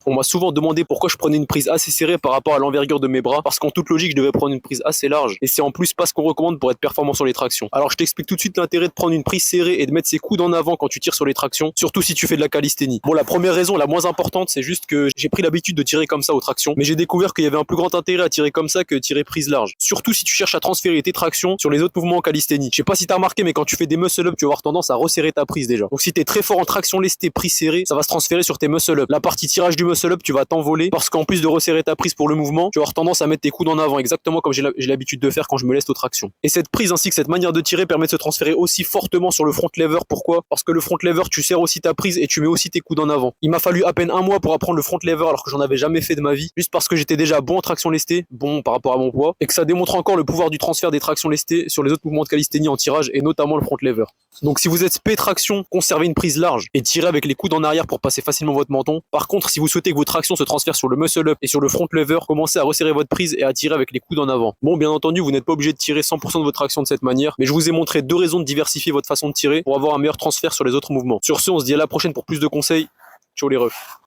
On m'a souvent demandé pourquoi je prenais une prise assez serrée par rapport à l'envergure de mes bras, parce qu'en toute logique, je devais prendre une prise assez large, et c'est en plus pas ce qu'on recommande pour être performant sur les tractions. Alors je t'explique tout de suite l'intérêt de prendre une prise serrée et de mettre ses coudes en avant quand tu tires sur les tractions, surtout si tu fais de la calisthénie. Bon, la première raison, la moins importante, c'est juste que j'ai pris l'habitude de tirer comme ça aux tractions, mais j'ai découvert qu'il y avait un plus grand intérêt à tirer comme ça que tirer prise large. Surtout si tu cherches à transférer tes tractions sur les autres mouvements en calisthénie. Je sais pas si t'as remarqué, mais quand tu fais des muscle-up, tu vas avoir tendance à resserrer ta prise déjà. Donc si t'es très fort en traction lestée, prise serrée, ça va se transférer sur tes muscle-up. La partie tirage du muscle-up, tu vas t'envoler parce qu'en plus de resserrer ta prise pour le mouvement, tu vas avoir tendance à mettre tes coudes en avant, exactement comme j'ai l'habitude de faire quand je me leste aux tractions. Et cette prise ainsi que cette manière de tirer permet de se transférer aussi fortement sur le front lever. Pourquoi? Parce que le front lever, tu serres aussi ta prise et tu mets aussi tes coudes en avant. Il m'a fallu à peine un mois pour apprendre le front lever alors que j'en avais jamais fait de ma vie, juste parce que j'étais déjà bon en traction lestée, bon par rapport à mon poids, et que ça démontre encore le pouvoir du transfert des tractions lestées sur les autres mouvements de calisthénie en tirage et notamment le front lever. Donc si vous êtes spé traction, conservez une prise large et tirez avec les coudes en arrière pour passer facilement votre menton. Par contre, si vous souhaitez que vos tractions se transfèrent sur le muscle up et sur le front lever, commencez à resserrer votre prise et à tirer avec les coudes en avant. Bon, bien entendu, vous n'êtes pas obligé de tirer 100% de votre traction de cette manière, mais je vous ai montré deux raisons de diversifier votre façon de tirer pour avoir un meilleur transfert sur les autres mouvements. Sur ce, on se dit à la prochaine pour plus de conseils. Ciao les refs.